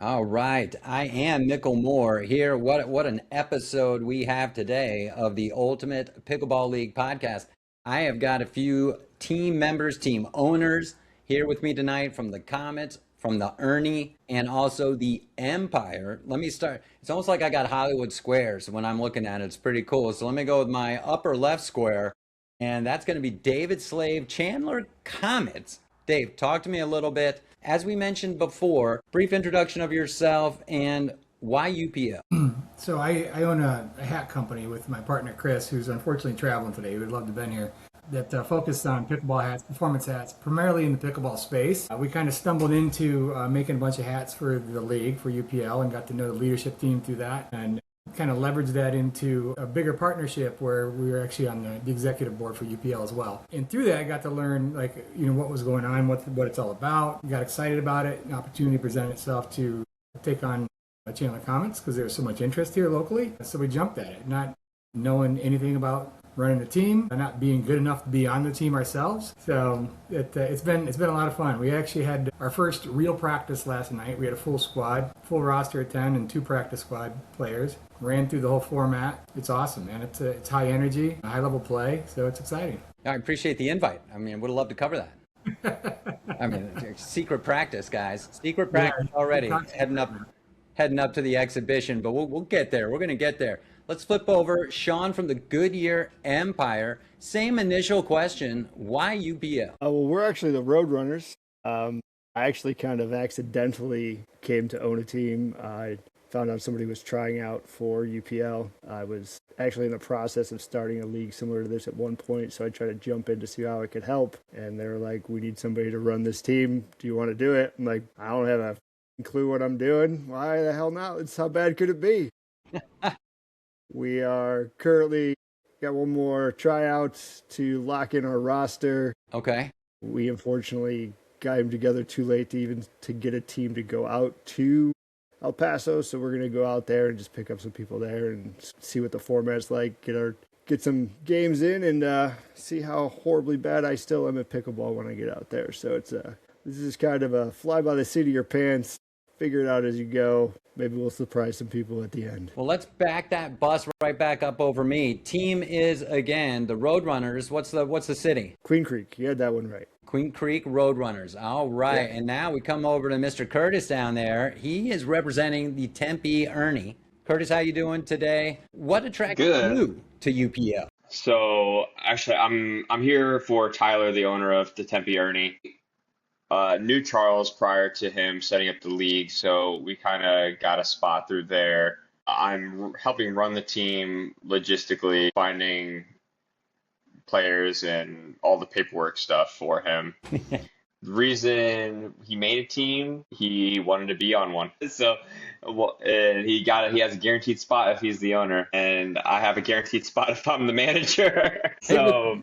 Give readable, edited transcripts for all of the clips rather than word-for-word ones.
All right, I am Nickel Moore here. What an episode we have today of the Ultimate Pickleball League podcast. I have got a few team members, team owners here with me tonight from the Comets, from the Ernie, and also the Empire. Let me start. It's almost like I got Hollywood squares when I'm looking at it. It's pretty cool. So let me go with my upper left square, and that's going to be David Slave, Chandler Comets. Dave, talk to me a little bit. As we mentioned before, brief introduction of yourself and why UPL. So I own a hat company with my partner Chris, who's unfortunately traveling today. He would love to have been here. That focused on pickleball hats, performance hats, primarily in the pickleball space. We kind of stumbled into making a bunch of hats for the league, for UPL, and got to know the leadership team through that, and kind of leveraged that into a bigger partnership where we were actually on the executive board for UPL as well. And through that, I got to learn what was going on, what it's all about. Got excited about it. An opportunity presented itself to take on Chandler Comets because there was so much interest here locally. So we jumped at it, not knowing anything about running a team, and not being good enough to be on the team ourselves. So it's been a lot of fun. We actually had our first real practice last night. We had a full squad, full roster of 10 and 2 practice squad players. Ran through the whole format. It's awesome, man. It's high energy, high level play, so it's exciting. I appreciate the invite. I mean, would have loved to cover that. I mean, secret practice, guys. Secret practice already. Heading up to the exhibition, but we'll get there. We're going to get there. Let's flip over. Sean from the Goodyear Empire. Same initial question. Why UPL? Well, we're actually the Roadrunners. I actually kind of accidentally came to own a team. I found out somebody was trying out for UPL. I was actually in the process of starting a league similar to this at one point, so I tried to jump in to see how I could help. And they were like, we need somebody to run this team. Do you want to do it? I'm like, I don't have a clue what I'm doing. Why the hell not? It's how bad could it be? We are currently got one more tryouts to lock in our roster. Okay. We unfortunately got him together too late to get a team to go out to El Paso, so we're gonna go out there and just pick up some people there and see what the format's like. Get some games in and see how horribly bad I still am at pickleball when I get out there. So this is kind of a fly by the seat of your pants. Figure it out as you go. Maybe we'll surprise some people at the end. Well, let's back that bus right back up over me. Team is, again, the Roadrunners. What's the city? Queen Creek. You had that one right. Queen Creek Roadrunners. All right. Yeah. And now we come over to Mr. Curtis down there. He is representing the Tempe Ernie. Curtis, how you doing today? What attracted you to UPL? So actually, I'm here for Tyler, the owner of the Tempe Ernie. Knew Charles prior to him setting up the league, so we kind of got a spot through there. I'm helping run the team logistically, finding players and all the paperwork stuff for him. The reason he made a team, he wanted to be on one. So and he has a guaranteed spot if he's the owner, and I have a guaranteed spot if I'm the manager. So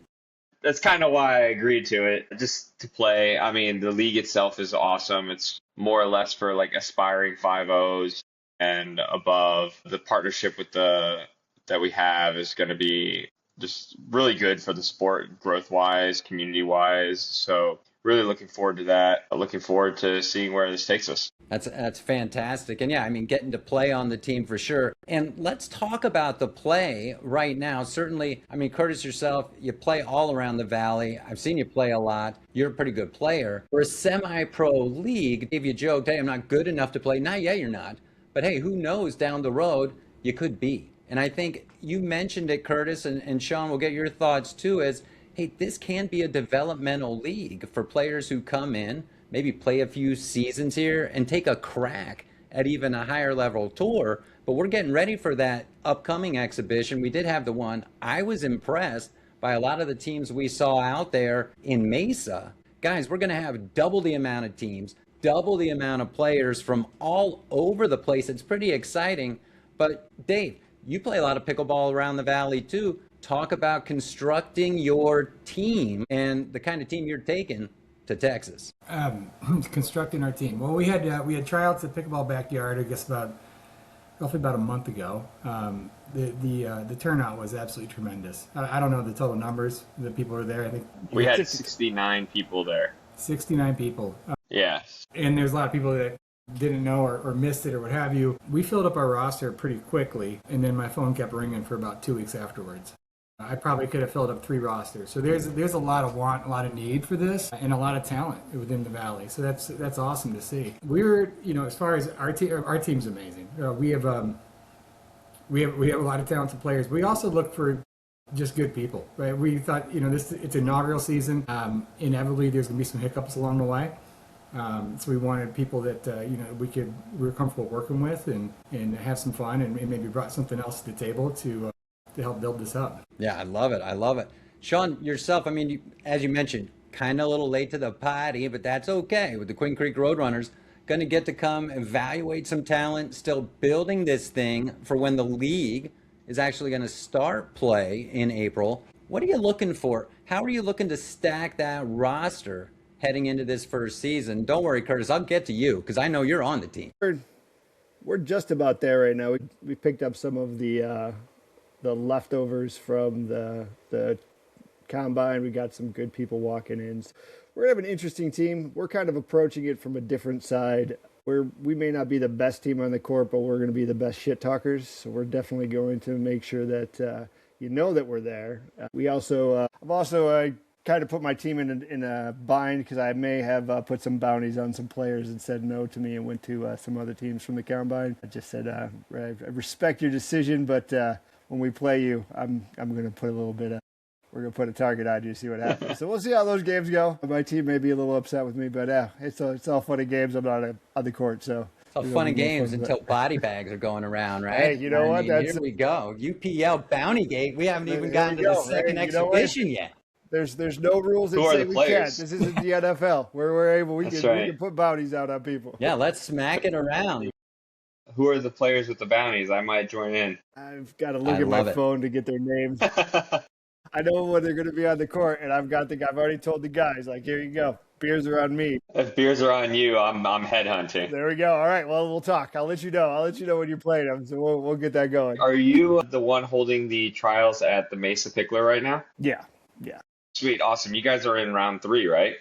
that's kind of why I agreed to it, just to play. I mean, the league itself is awesome. It's more or less for like aspiring 5-0s and above. The partnership that we have is going to be just really good for the sport, growth-wise, community-wise. So really looking forward to that. Looking forward to seeing where this takes us. That's fantastic. And yeah, I mean, getting to play on the team for sure. And let's talk about the play right now. Certainly, I mean, Curtis, yourself, you play all around the Valley. I've seen you play a lot. You're a pretty good player. For a semi-pro league, if you joked, hey, I'm not good enough to play. Not yet, you're not. But hey, who knows, down the road, you could be. And I think you mentioned it, Curtis, and Sean, we'll get your thoughts too, is, hey, this can be a developmental league for players who come in, maybe play a few seasons here and take a crack at even a higher level tour. But we're getting ready for that upcoming exhibition. We did have the one. I was impressed by a lot of the teams we saw out there in Mesa. Guys, we're going to have double the amount of teams, double the amount of players from all over the place. It's pretty exciting. But Dave, you play a lot of pickleball around the Valley too. Talk about constructing your team and the kind of team you're taking to Texas. Constructing our team. Well, we had tryouts at Pickleball Backyard, I guess roughly about a month ago. The turnout was absolutely tremendous. I don't know the total numbers that people were there. I think we had 69 people there. 69 people. Yeah. And there's a lot of people that didn't know or missed it or what have you. We filled up our roster pretty quickly, and then my phone kept ringing for about 2 weeks afterwards. I probably could have filled up 3 rosters. So there's a lot of want, a lot of need for this, and a lot of talent within the valley. So that's awesome to see. We're, as far as our team's amazing. We have a lot of talented players. We also look for just good people, right? We thought, it's inaugural season. Inevitably, there's going to be some hiccups along the way. So we wanted people that we were comfortable working with and have some fun and maybe brought something else to the table to help build this up. Yeah, I love it. I love it. Sean, yourself, I mean, as you mentioned, kind of a little late to the party, but that's okay. With the Queen Creek Roadrunners, going to get to come evaluate some talent, still building this thing for when the league is actually going to start play in April. What are you looking for? How are you looking to stack that roster heading into this first season? Don't worry, Curtis, I'll get to you because I know you're on the team. We're just about there right now. We picked up some of the leftovers from the combine. We got some good people walking in. We're gonna have an interesting team. We're kind of approaching it from a different side. We may not be the best team on the court, but we're going to be the best shit talkers. So we're definitely going to make sure that that we're there. I've also kind of put my team in a bind because I may have put some bounties on some players and said no to me and went to some other teams from the combine. I just said I respect your decision, but when we play you, I'm going to put we're going to put a target on you to see what happens. So we'll see how those games go. My team may be a little upset with me, but it's all fun and games. I'm not on the court, so. It's all fun and games until body bags are going around, right? Hey, you know what? Here we go. UPL Bounty Gate. We haven't even gotten to the second exhibition yet. There's no rules that say we can't. This isn't the NFL where we're able. We can put bounties out on people. Yeah, let's smack it around. Who are the players with the bounties? I might join in. I've got to look at my phone to get their names. I know when they're going to be on the court, and I've already told the guys, like, here you go. Beers are on me. If beers are on you, I'm headhunting. There we go. All right. Well, we'll talk. I'll let you know. When you're playing them, so we'll get that going. Are you the one holding the trials at the Mesa Pickler right now? Yeah. Sweet. Awesome. You guys are in round 3, right?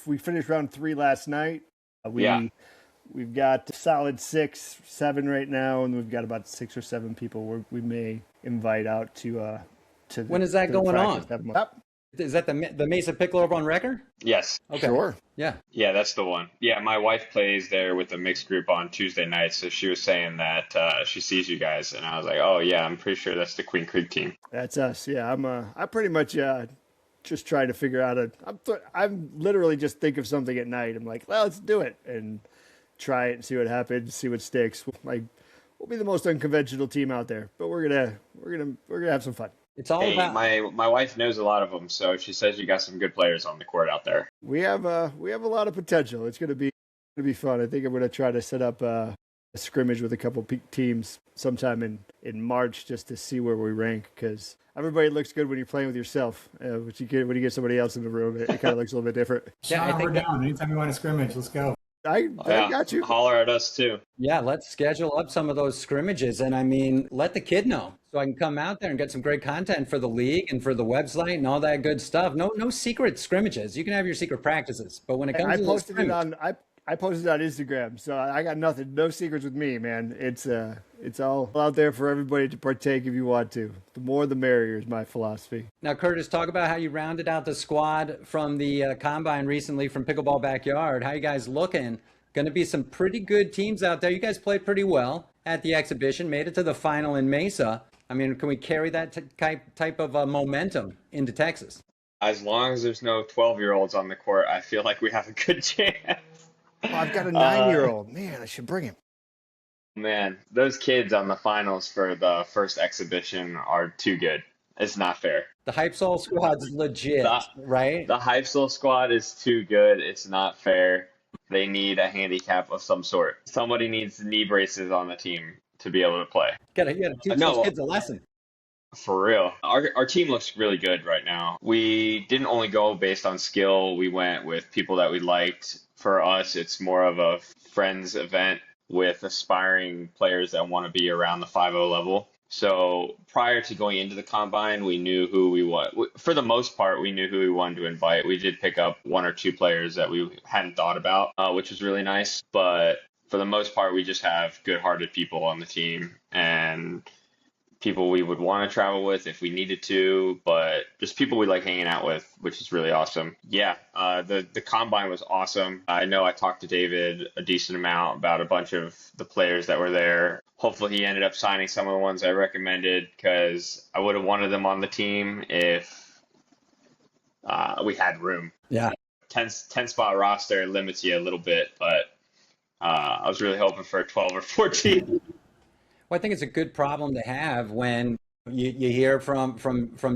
We finished round 3 last night. We've got a solid 6, 7 right now, and we've got about 6 or 7 people we may invite out to when is that going on? Is that the Mesa Pickler over on Wrecker? Yes. Okay. Sure. Yeah, that's the one. Yeah, my wife plays there with the mixed group on Tuesday nights, so she was saying that she sees you guys, and I was like, oh yeah, I'm pretty sure that's the Queen Creek team. That's us. Yeah, I pretty much just trying to figure out I'm literally just think of something at night. I'm like, well, let's do it and try it and see what happens, see what sticks. Like, we'll be the most unconventional team out there, but we're gonna have some fun. It's all about my wife knows a lot of them, so she says you got some good players on the court out there. We have a lot of potential. It's gonna be fun. I think I'm gonna try to set up a scrimmage with a couple teams sometime in March just to see where we rank, because everybody looks good when you're playing with yourself. When you get somebody else in the room, it kind of looks a little bit different. Yeah, I think we're down. Anytime you want to scrimmage, let's go. I got you. Holler at us too. Yeah, let's schedule up some of those scrimmages, and I mean, let the kid know so I can come out there and get some great content for the league and for the website and all that good stuff. No secret scrimmages. You can have your secret practices, but when it comes to I posted it on Instagram, so I got nothing. No secrets with me, man. It's all out there for everybody to partake if you want to. The more the merrier is my philosophy. Now, Curtis, talk about how you rounded out the squad from the combine recently from Pickleball Backyard. How you guys looking? Going to be some pretty good teams out there. You guys played pretty well at the exhibition, made it to the final in Mesa. I mean, can we carry that type of momentum into Texas? As long as there's no 12-year-olds on the court, I feel like we have a good chance. Oh, I've got a 9-year-old. Man, I should bring him. Man, those kids on the finals for the first exhibition are too good. It's not fair. The Hype Soul squad's legit, right? The Hype Soul squad is too good. It's not fair. They need a handicap of some sort. Somebody needs knee braces on the team to be able to play. You gotta teach those kids a lesson. For real. Our team looks really good right now. We didn't only go based on skill. We went with people that we liked. For us, it's more of a friends event with aspiring players that want to be around the 5-0 level. So prior to going into the combine, we knew who we want. For the most part, we knew who we wanted to invite. We did pick up 1 or 2 players that we hadn't thought about, which was really nice. But for For the most part, we just have good-hearted people on the team and people we would want to travel with if we needed to, but just people we like hanging out with, which is really awesome. Yeah, the combine was awesome. I know I talked to David a decent amount about a bunch of the players that were there. Hopefully he ended up signing some of the ones I recommended because I would have wanted them on the team if we had room. Yeah. 10 spot roster limits you a little bit, but I was really hoping for 12 or 14. Well, I think it's a good problem to have when you hear from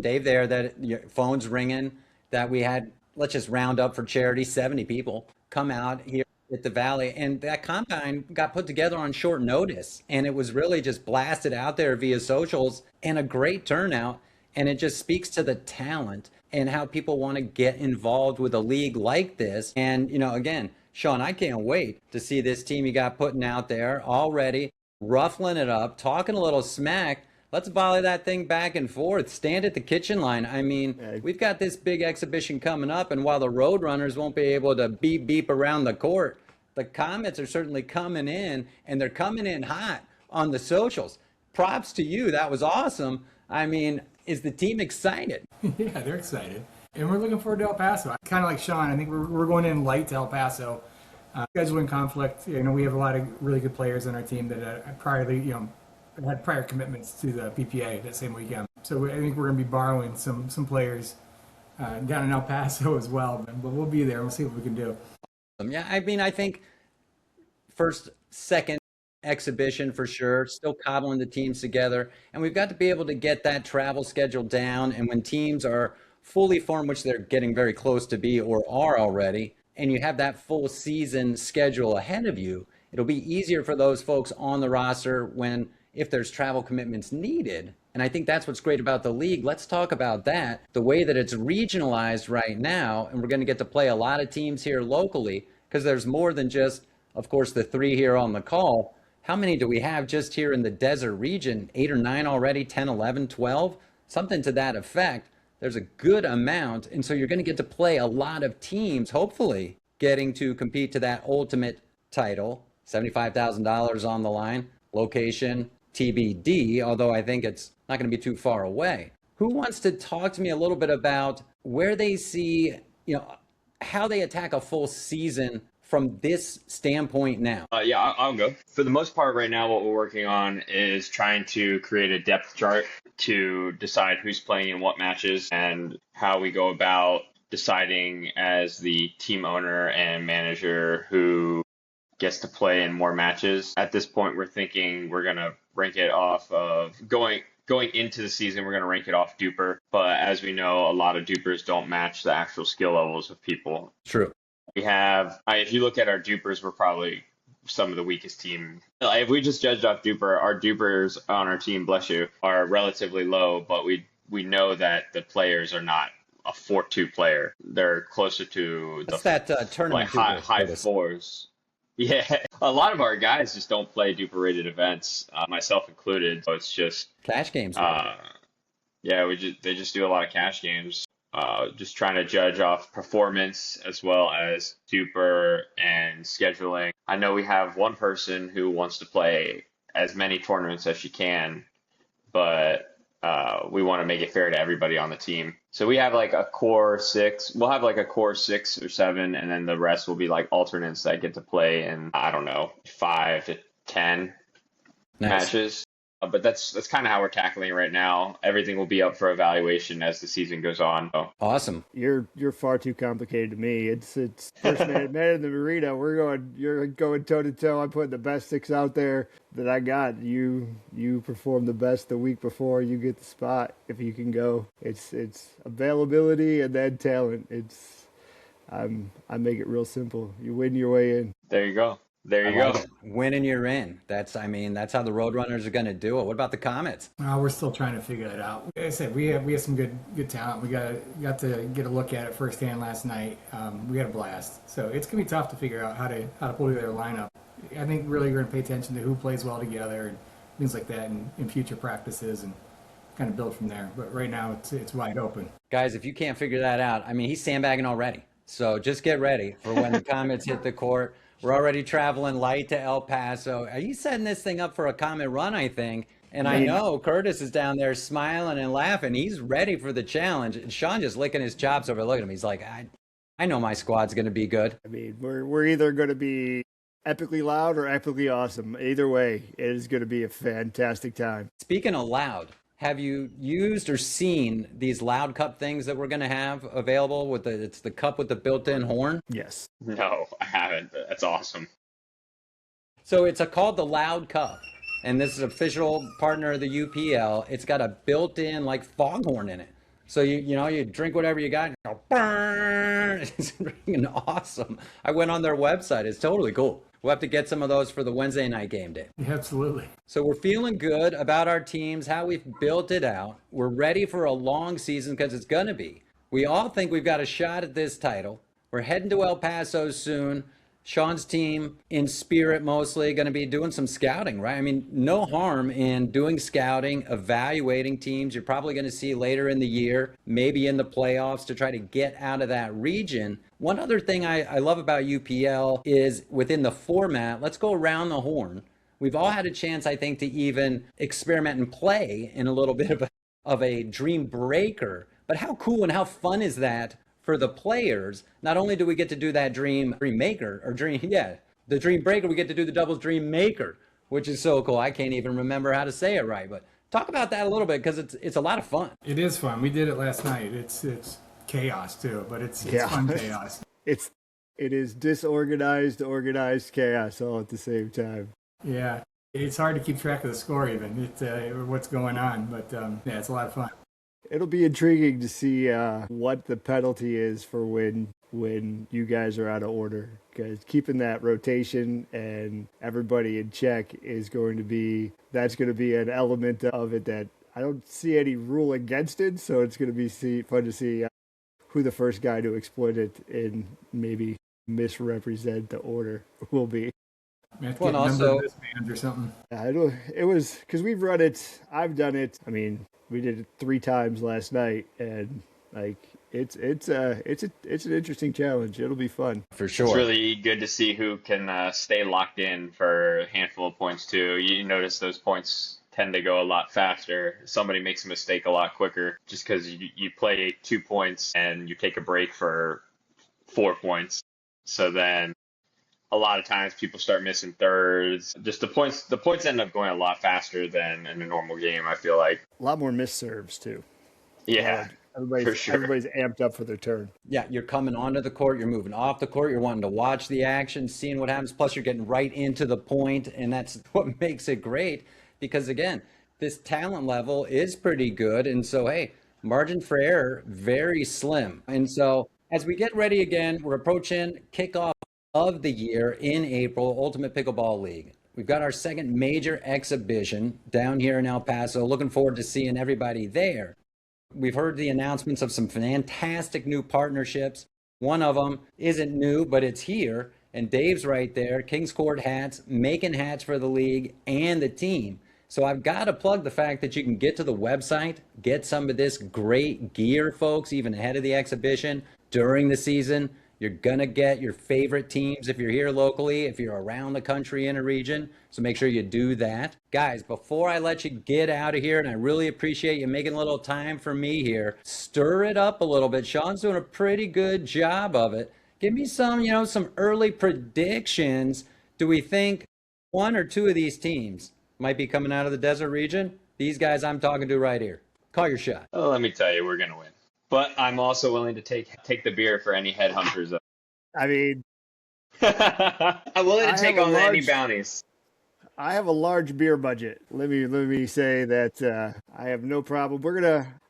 Dave there that your phone's ringing, that we had, let's just round up for charity, 70 people come out here at the Valley. And that combine got put together on short notice. And it was really just blasted out there via socials and a great turnout. And it just speaks to the talent and how people want to get involved with a league like this. And, again, Sean, I can't wait to see this team you got putting out there already, ruffling it up, talking a little smack. Let's volley that thing back and forth. Stand at the kitchen line. I mean, we've got this big exhibition coming up, and while the Roadrunners won't be able to beep around the court, the Comets are certainly coming in, and they're coming in hot on the socials. Props to you. That was awesome. I mean, is the team excited? Yeah, they're excited. And we're looking forward to El Paso. Kind of like Sean, I think we're going in light to El Paso. Scheduling conflict. We have a lot of really good players on our team that had prior commitments to the PPA that same weekend. So I think we're going to be borrowing some players down in El Paso as well. But we'll be there. We'll see what we can do. Yeah, I mean, I think first, second exhibition for sure. Still cobbling the teams together, and we've got to be able to get that travel schedule down. And when teams are fully formed, which they're getting very close to be or are already, and you have that full season schedule ahead of you, it'll be easier for those folks on the roster if there's travel commitments needed. And I think that's what's great about the league. Let's talk about that, the way that it's regionalized right now, and we're going to get to play a lot of teams here locally because there's more than just, of course, the 3 here on the call. How many do we have just here in the desert region? 8 or 9 already, 10, 11, 12, something to that effect. There's a good amount, and so you're going to get to play a lot of teams, hopefully getting to compete to that ultimate title, $75,000 on the line, location TBD, although I think it's not going to be too far away. Who wants to talk to me a little bit about where they see, how they attack a full season from this standpoint now? Yeah, I'll go. For the most part right now, what we're working on is trying to create a depth chart to decide who's playing in what matches and how we go about deciding as the team owner and manager who gets to play in more matches. At this point, we're thinking we're going to rank it off of going into the season, we're going to rank it off duper. But as we know, a lot of dupers don't match the actual skill levels of people. True. We have, if you look at our dupers, we're probably some of the weakest team. If we just judged off duper, our dupers on our team, bless you, are relatively low, but we know that the players are not a 4-2 player. They're closer to What's that tournament like high fours. Yeah, a lot of our guys just don't play duper rated events, myself included. So it's just cash games. Yeah, they just do a lot of cash games. Just trying to judge off performance as well as duper and scheduling. I know we have one person who wants to play as many tournaments as she can, but we want to make it fair to everybody on the team. So we have like a core 6. We'll have like a core 6 or 7, and then the rest will be like alternates that get to play in, I don't know, 5 to 10 matches. But that's kind of how we're tackling it right now. Everything will be up for evaluation as the season goes on. So. Awesome. You're far too complicated to me. It's first man in the arena. You're going toe to toe. I'm putting the best 6 out there that I got. You perform the best the week before you get the spot if you can go. It's availability and then talent. I make it real simple. You win your way in. There you go. There you go. Winning you're in. That's how the Roadrunners are going to do it. What about the Comets? We're still trying to figure that out. Like I said, we have some good talent. We got to get a look at it firsthand last night. We had a blast. So it's going to be tough to figure out how to pull together a lineup. I think really we're going to pay attention to who plays well together and things like that in future practices and kind of build from there. But right now it's wide open. Guys, if you can't figure that out, he's sandbagging already. So just get ready for when the Comets hit the court. We're already traveling light to El Paso. Are you setting this thing up for a Comet run, I think? And I I mean, know Curtis is down there smiling and laughing. He's ready for the challenge. And Sean just licking his chops over looking at him. He's like, I know my squad's going to be good. I mean, we're either going to be epically loud or epically awesome. Either way, it is going to be a fantastic time. Speaking of loud, have you used or seen these loud cup things that we're going to have available with it's the cup with the built-in horn? Yes. No, I haven't. But that's awesome. So it's called the Loud Cup, and this is official partner of the UPL. It's got a built-in like foghorn in it. So you drink whatever you got, and you go, "Burn." It's freaking awesome. I went on their website. It's totally cool. We'll have to get some of those for the Wednesday night game day. Yeah, absolutely. So we're feeling good about our teams, how we've built it out. We're ready for a long season because it's going to be. We all think we've got a shot at this title. We're heading to El Paso soon. Sean's team, in spirit mostly, going to be doing some scouting, right? I mean, no harm in doing scouting, evaluating teams you're probably going to see later in the year, maybe in the playoffs to try to get out of that region. One other thing I love about UPL is within the format, let's go around the horn. We've all had a chance, I think, to even experiment and play in a little bit of a dream breaker. But how cool and how fun is that for the players? Not only do we get to do that dream maker or the dream breaker, we get to do the doubles dream maker, which is so cool. I can't even remember how to say it right, but talk about that a little bit because it's a lot of fun. It is fun. We did it last night. It's chaos too, but it's fun chaos. It is disorganized, organized chaos all at the same time. Yeah, it's hard to keep track of the score even. What's going on, but yeah, it's a lot of fun. It'll be intriguing to see what the penalty is for when you guys are out of order, because keeping that rotation and everybody in check is going to be an element of it that I don't see any rule against it. So it's going to be fun to see who the first guy to exploit it and maybe misrepresent the order will be. Well, also or something. It was because we've run it. I've done it. I mean, we did it 3 times last night, and like it's an interesting challenge. It'll be fun for sure. It's really good to see who can stay locked in for a handful of points too. You notice those points tend to go a lot faster. Somebody makes a mistake a lot quicker just because you play 2 points and you take a break for 4 points. So then a lot of times people start missing thirds. Just the points end up going a lot faster than in a normal game, I feel like. A lot more missed serves too. Yeah. Everybody's amped up for their turn. Yeah, you're coming onto the court, you're moving off the court, you're wanting to watch the action, seeing what happens, plus you're getting right into the point, and that's what makes it great because, again, this talent level is pretty good, and so, hey, margin for error, very slim. And so as we get ready again, we're approaching kickoff of the year in April, Ultimate Pickleball League. We've got our second major exhibition down here in El Paso. Looking forward to seeing everybody there. We've heard the announcements of some fantastic new partnerships. One of them isn't new, but it's here. And Dave's right there, Kings Court Hats, making hats for the league and the team. So I've got to plug the fact that you can get to the website, get some of this great gear, folks, even ahead of the exhibition during the season. You're going to get your favorite teams if you're here locally, if you're around the country in a region. So make sure you do that. Guys, before I let you get out of here, and I really appreciate you making a little time for me here, stir it up a little bit. Sean's doing a pretty good job of it. Give me some early predictions. Do we think 1 or 2 of these teams might be coming out of the desert region? These guys I'm talking to right here. Call your shot. Oh, let me tell you, we're going to win. But I'm also willing to take the beer for any headhunters. I mean, I'm willing to take on any bounties. I have a large beer budget. Let me say that I have no problem.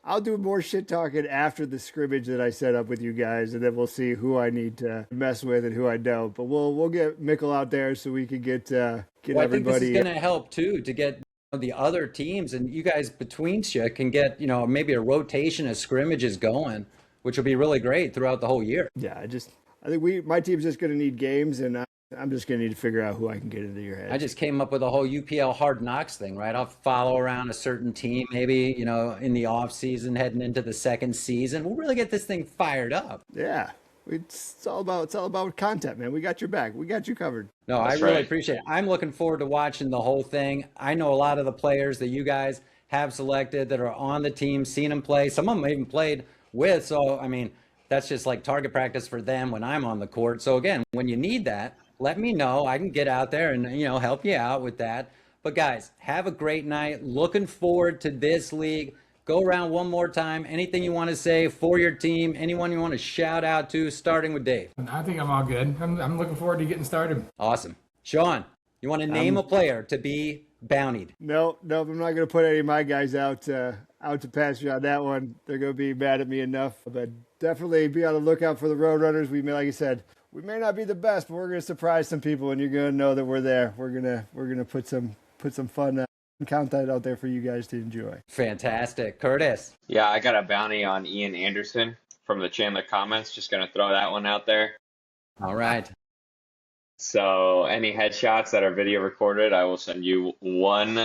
I'll do more shit talking after the scrimmage that I set up with you guys, and then we'll see who I need to mess with and who I don't. But we'll get Mickle out there so we can get everybody. I think this is going to help too to get the other teams, and you guys between you can get maybe a rotation of scrimmages going, which will be really great throughout the whole year. Yeah, I think my team's just going to need games, and I'm just going to need to figure out who I can get into your head. I just came up with a whole UPL hard knocks thing, right? I'll follow around a certain team, maybe in the off season, heading into the second season. We'll really get this thing fired up. Yeah. It's all about content, man. We got your back. We got you covered. No, I That's really right. appreciate it. I'm looking forward to watching the whole thing. I know a lot of the players that you guys have selected that are on the team, seen them play. Some of them I even played with. So, I mean, that's just like target practice for them when I'm on the court. So, again, when you need that, let me know. I can get out there and, help you out with that. But, guys, have a great night. Looking forward to this league. Go around one more time. Anything you want to say for your team? Anyone you want to shout out to, starting with Dave? I think I'm all good. I'm looking forward to getting started. Awesome. Sean, you want to name a player to be bountied? No, I'm not going to put any of my guys out to pasture on that one. They're going to be mad at me enough. But definitely be on the lookout for the Roadrunners. We may, like I said, we may not be the best, but we're going to surprise some people, and you're going to know that we're there. We're gonna put some fun content out there for you guys to enjoy. Fantastic. Curtis? Yeah, I got a bounty on Ian Anderson from the Chandler Comets. Just gonna throw that one out there. All right. So any headshots that are video recorded, I will send you one.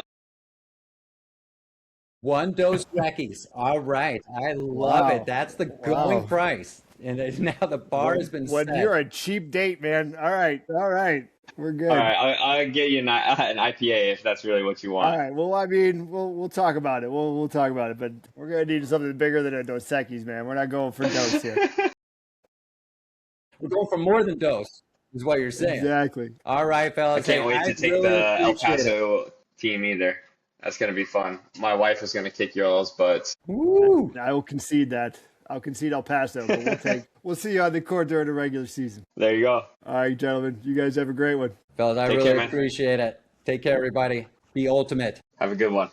One Dos Trekkies. All right. I love Wow. it. That's the going Wow. price. And now the bar has been When set. you're a cheap date, man. All right. We're good. All right, I'll get you an IPA if that's really what you want. All right. Well, I mean, we'll talk about it. We'll talk about it, but we're gonna need something bigger than a Dos Equis, man. We're not going for Dos here. We're going for more than Dos, is what you're saying. Exactly. All right, I fellas. can't wait to take really the El appreciate it. Paso team either. That's gonna be fun. My wife is gonna kick y'all's butts. Woo. I will concede that. I'll concede El Paso, but we'll see you on the court during the regular season. There you go. All right, gentlemen. You guys have a great one. Fellas, I Take really care, man. appreciate it. Take care, everybody. Be ultimate. Have a good one.